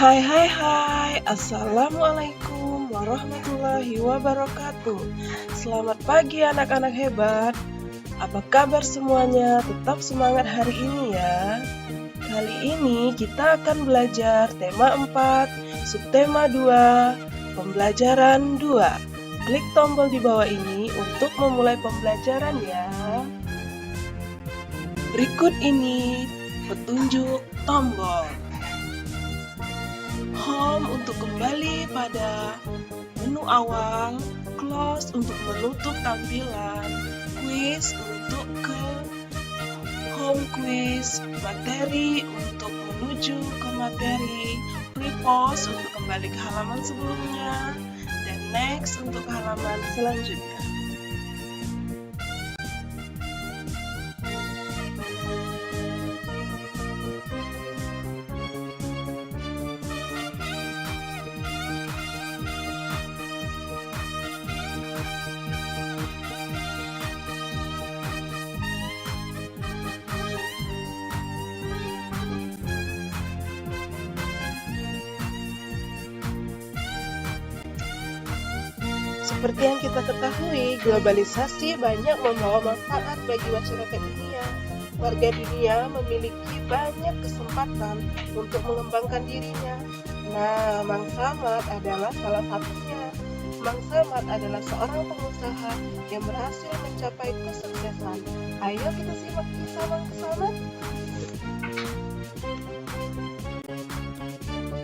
Hai hai hai, Assalamualaikum warahmatullahi wabarakatuh. Selamat pagi anak-anak hebat. Apa kabar semuanya? Tetap semangat hari ini ya. Kali ini kita akan belajar tema 4, subtema 2, pembelajaran 2. Klik tombol di bawah ini untuk memulai pembelajaran ya. Berikut ini petunjuk tombol. Home untuk kembali pada menu awal, close untuk menutup tampilan, quiz untuk ke home quiz, materi untuk menuju ke materi, pre-pause untuk kembali ke halaman sebelumnya, dan next untuk halaman selanjutnya. Seperti yang kita ketahui, globalisasi banyak membawa manfaat bagi masyarakat dunia. Warga dunia memiliki banyak kesempatan untuk mengembangkan dirinya. Nah, Mang Samad adalah salah satunya. Mang Samad adalah seorang pengusaha yang berhasil mencapai kesuksesan. Ayo kita simak kisah Mang Samad.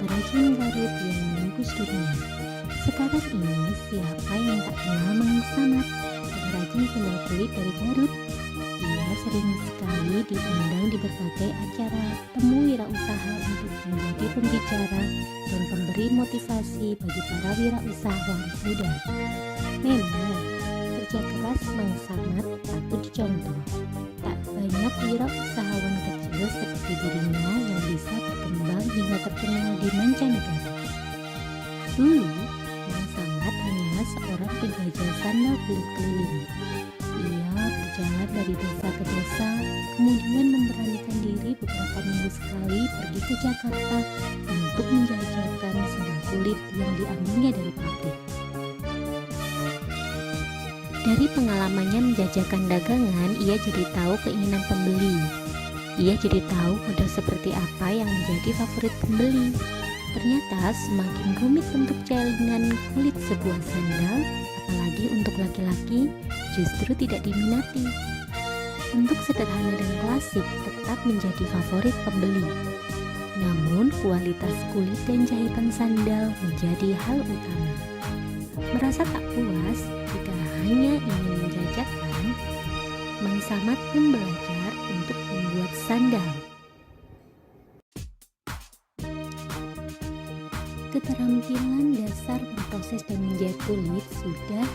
Perajin Garut yang menembus dunia. Sekarang ini siapa yang tak kenal Mang Samad, perajin sendal kulit dari Garut. Ia sering sekali diundang di berbagai acara temu wirausaha untuk menjadi pembicara dan pemberi motivasi bagi para wirausahawan muda. Memang kerja keras Mang Samad patut dicontoh. Tak banyak wirausahawan kecil seperti dirinya yang bisa berkembang hingga terkenal di mancanegara. Dulu Mang Samad hanyalah seorang penjajah sandal kulit keliling. Ia berjalan dari desa ke desa, kemudian memberanikan diri beberapa minggu sekali pergi ke Jakarta untuk menjajakan sandal kulit yang diambilnya dari pabrik. Dari pengalamannya menjajakan dagangan, ia jadi tahu keinginan pembeli. Ia jadi tahu model seperti apa yang menjadi favorit pembeli. Ternyata semakin rumit bentuk jalinan kulit sebuah sandal, apalagi untuk laki-laki, justru tidak diminati. Bentuk sederhana dan klasik tetap menjadi favorit pembeli. Namun kualitas kulit dan jahitan sandal menjadi hal utama. Merasa tak puas jika hanya ingin menjajakan, Mang Samad pun belajar untuk membuat sandal. Keterampilan dasar memproses dan menjahit kulit sudah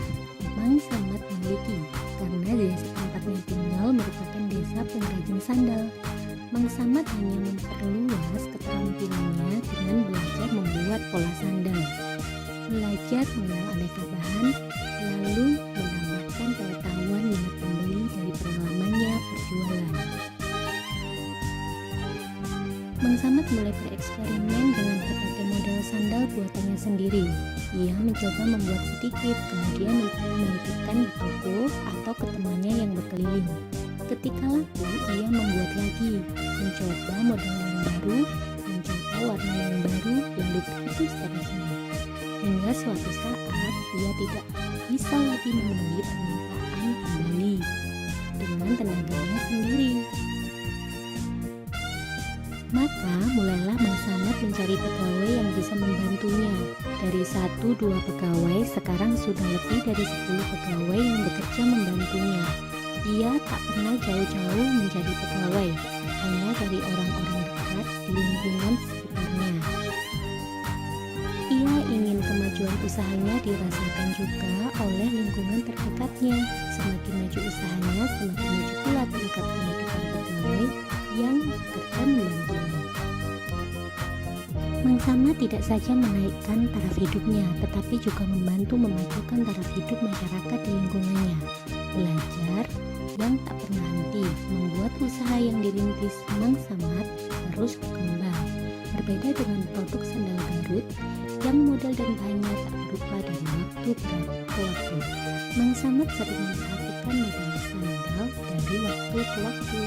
Mang Samad miliki, karena desa tempatnya tinggal merupakan desa pengrajin sandal. Mang Samad hanya memperluas keterampilannya dengan belajar membuat pola sandal, belajar mengenal aneka bahan, lalu menambahkan pengetahuan minat pembeli dari pengalamannya berjualan. Mang Samad mulai bereksperimen dengan berbagai model sandal buatannya sendiri. Ia mencoba membuat sedikit, kemudian menitipkan di toko atau ke temannya yang berkeliling. Ketika laku, ia membuat lagi, mencoba model yang baru, mencoba warna yang baru, lalu begitu seterusnya. Hingga suatu saat, ia tidak bisa lagi memenuhi permintaan pembeli dengan tenaganya sendiri. Maka mulailah Mang Samad mencari pegawai yang bisa membantunya. Dari 1-2 pegawai, sekarang sudah lebih dari 10 pegawai yang bekerja membantunya. Ia tak pernah jauh-jauh mencari pegawai, hanya dari orang-orang dekat di lingkungan sekitarnya. Ia ingin kemajuan usahanya dirasakan juga oleh lingkungan terdekatnya. Semakin maju usahanya, semakin maju pula tingkat pendidikan pegawai yang bekerja membantunya. Mang Samad tidak saja menaikkan taraf hidupnya, tetapi juga membantu memajukan taraf hidup masyarakat di lingkungannya. Belajar yang tak pernah henti membuat usaha yang dirintis Mang Samad terus berkembang. Berbeda dengan produk sandal Garut yang model dan bahannya tak berubah dari waktu ke waktu. Mang Samad sering memperhatikan model sandal dari waktu ke waktu.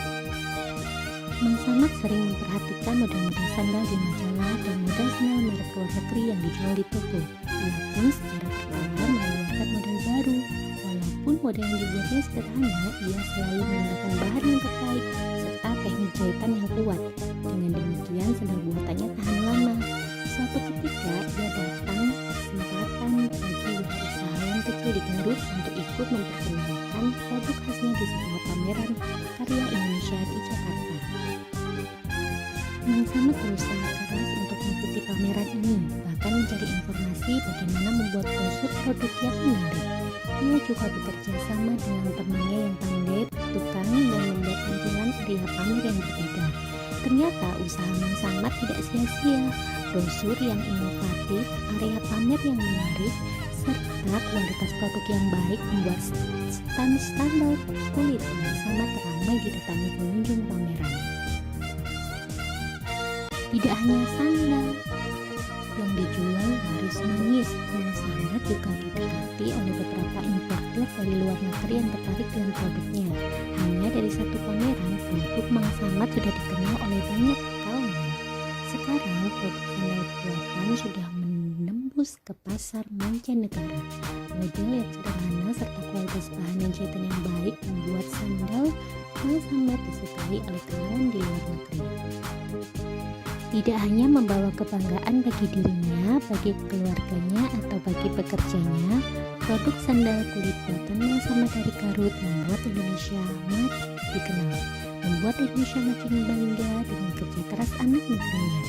Mang Samad sering memperhatikan model-model sandal di majalah dan model sandal merek luar negeri yang dijual di toko. Ia pun secara berkala mengeluarkan model baru. Walaupun model yang dibuatnya sederhana, ia selalu menggunakan bahan yang terbaik serta teknik jahitan yang kuat. Dengan demikian, sandal buatannya tahan lama. Suatu ketika, ia datang kesempatan bagi usahawan kecil di Garut untuk ikut memperkenalkan produk khasnya di sebuah pameran karya Indonesia di Jakarta. Mang Samad berusaha keras untuk mengikuti pameran ini, bahkan mencari informasi bagaimana membuat brosur produk yang menarik. Ia juga bekerja sama dengan temannya yang pandai bertukang dan membuat tampilan area pamer yang berbeda. Ternyata usaha Mang Samad tidak sia-sia. Brosur yang inovatif, area pamer yang menarik, serta kualitas produk yang baik membuat stand sandal kulit Mang Samad ramai didatangi pengunjung pameran. Tidak hanya sandal yang dijual laris manis, Mang Samad juga didekati oleh beberapa importer dari luar negeri yang tertarik dengan produknya. Hanya dari satu pameran, produk Mang Samad sudah dikenal oleh banyak kalangan. Sekarang produk sandal buatan sudah menembus ke pasar mancanegara. Model yang sederhana serta kualitas bahan dan jahitan yang baik membuat sandal Mang Samad disukai oleh kalangan di luar negeri. Tidak hanya membawa kebanggaan bagi dirinya, bagi keluarganya, atau bagi pekerjanya, produk sandal kulit buatan Mang Samad dari Garut membuat Indonesia makin dikenal, membuat Indonesia makin bangga dengan kerja keras anak negerinya.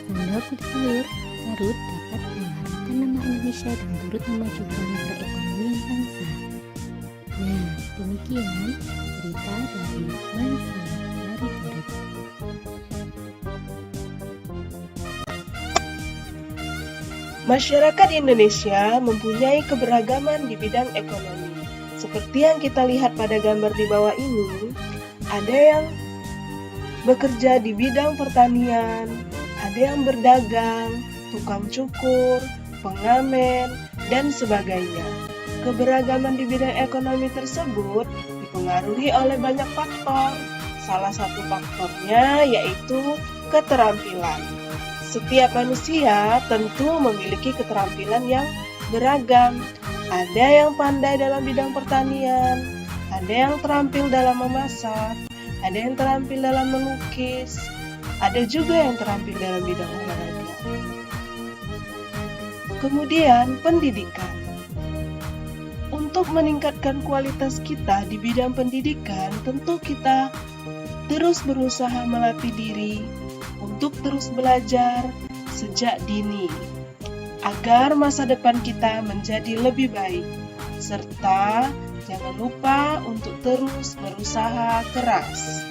Sandal kulit Garut dapat mengharumkan nama Indonesia dan turut memajukan perekonomian bangsa. Nah, demikian cerita dari Mang Samad dari Garut. Masyarakat Indonesia mempunyai keberagaman di bidang ekonomi. Seperti yang kita lihat pada gambar di bawah ini, ada yang bekerja di bidang pertanian, ada yang berdagang, tukang cukur, pengamen, dan sebagainya. Keberagaman di bidang ekonomi tersebut dipengaruhi oleh banyak faktor. Salah satu faktornya yaitu keterampilan. Setiap manusia tentu memiliki keterampilan yang beragam. Ada yang pandai dalam bidang pertanian, ada yang terampil dalam memasak, ada yang terampil dalam melukis, ada juga yang terampil dalam bidang olahraga. Kemudian, pendidikan. Untuk meningkatkan kualitas kita di bidang pendidikan, tentu kita terus berusaha melatih diri untuk terus belajar sejak dini, agar masa depan kita menjadi lebih baik, serta jangan lupa untuk terus berusaha keras.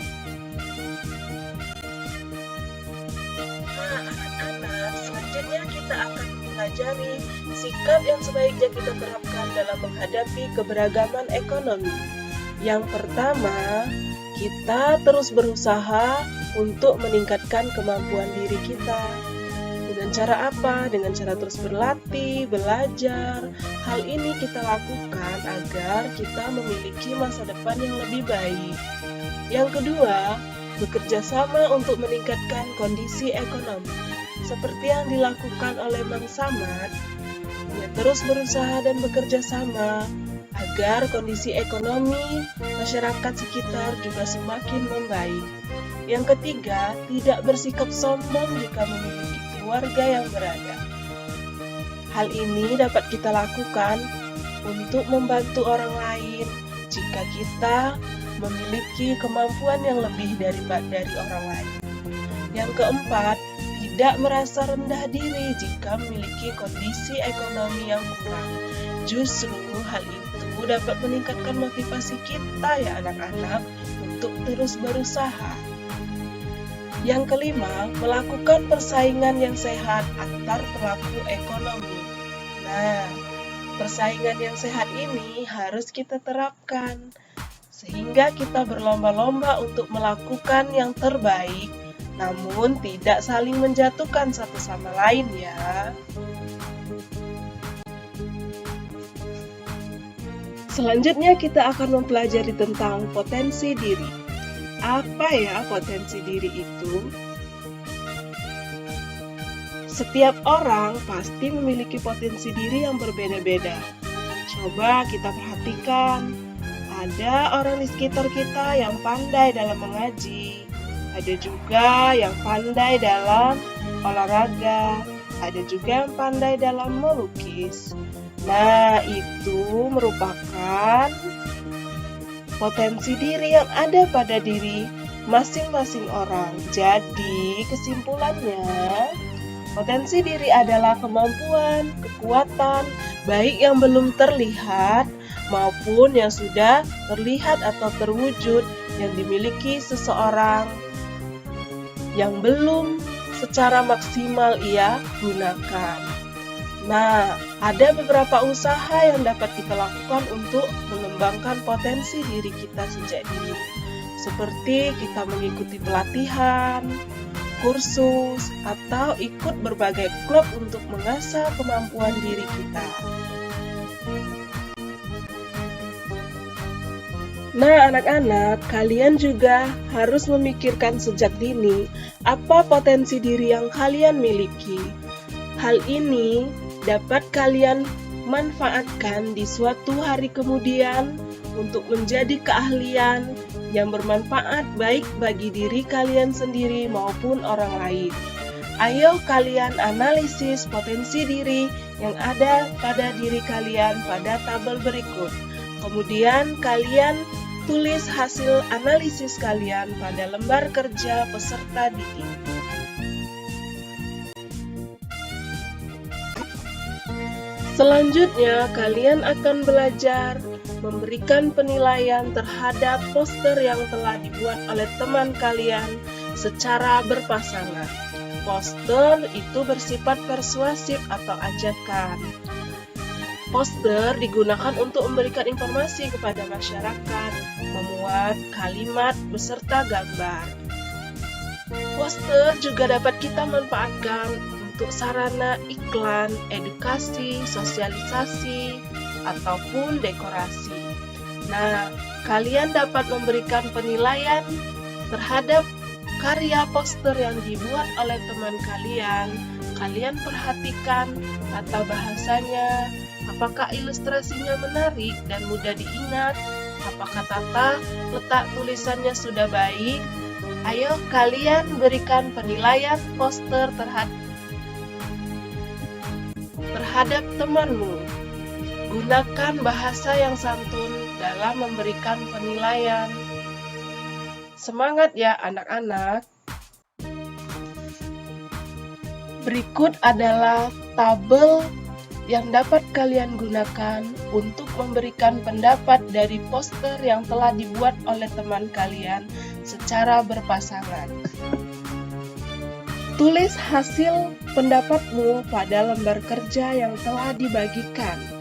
Nah, anak-anak, selanjutnya kita akan mempelajari sikap yang sebaiknya kita terapkan dalam menghadapi keberagaman ekonomi. Yang pertama, kita terus berusaha untuk meningkatkan kemampuan diri kita. Dengan cara apa? Dengan cara terus berlatih, belajar. Hal ini kita lakukan agar kita memiliki masa depan yang lebih baik. Yang kedua, bekerja sama untuk meningkatkan kondisi ekonomi. Seperti yang dilakukan oleh Mang Samad, ia terus berusaha dan bekerja sama agar kondisi ekonomi masyarakat sekitar juga semakin membaik. Yang ketiga, tidak bersikap sombong jika memiliki keluarga yang beragam. Hal ini dapat kita lakukan untuk membantu orang lain jika kita memiliki kemampuan yang lebih dari orang lain. Yang keempat, tidak merasa rendah diri jika memiliki kondisi ekonomi yang kurang. Justru hal itu dapat meningkatkan motivasi kita ya anak-anak untuk terus berusaha. Yang kelima, melakukan persaingan yang sehat antar pelaku ekonomi. Nah, persaingan yang sehat ini harus kita terapkan, sehingga kita berlomba-lomba untuk melakukan yang terbaik namun tidak saling menjatuhkan satu sama lain ya. Selanjutnya kita akan mempelajari tentang potensi diri. Apa ya potensi diri itu? Setiap orang pasti memiliki potensi diri yang berbeda-beda. Coba kita perhatikan, ada orang di sekitar kita yang pandai dalam mengaji, ada juga yang pandai dalam olahraga, ada juga yang pandai dalam melukis. Nah, itu merupakan potensi diri yang ada pada diri masing-masing orang. Jadi, kesimpulannya, potensi diri adalah kemampuan, kekuatan, baik yang belum terlihat maupun yang sudah terlihat atau terwujud yang dimiliki seseorang yang belum secara maksimal ia gunakan. Nah, ada beberapa usaha yang dapat kita lakukan untuk mengembangkan potensi diri kita sejak dini. Seperti kita mengikuti pelatihan, kursus, atau ikut berbagai klub untuk mengasah kemampuan diri kita. Nah, anak-anak, kalian juga harus memikirkan sejak dini apa potensi diri yang kalian miliki. Hal ini dapat kalian manfaatkan di suatu hari kemudian untuk menjadi keahlian yang bermanfaat baik bagi diri kalian sendiri maupun orang lain. Ayo kalian analisis potensi diri yang ada pada diri kalian pada tabel berikut. Kemudian kalian tulis hasil analisis kalian pada lembar kerja peserta didik. Selanjutnya, kalian akan belajar memberikan penilaian terhadap poster yang telah dibuat oleh teman kalian secara berpasangan. Poster itu bersifat persuasif atau ajakan. Poster digunakan untuk memberikan informasi kepada masyarakat, memuat kalimat beserta gambar. Poster juga dapat kita manfaatkan untuk sarana iklan, edukasi, sosialisasi, ataupun dekorasi. Nah, kalian dapat memberikan penilaian terhadap karya poster yang dibuat oleh teman kalian. Kalian perhatikan tata bahasanya, apakah ilustrasinya menarik dan mudah diingat, apakah tata letak tulisannya sudah baik. Ayo kalian berikan penilaian poster terhadap temanmu. Gunakan bahasa yang santun dalam memberikan penilaian. Semangat ya anak-anak. Berikut adalah tabel yang dapat kalian gunakan untuk memberikan pendapat dari poster yang telah dibuat oleh teman kalian secara berpasangan. Tulis hasil pendapatmu pada lembar kerja yang telah dibagikan.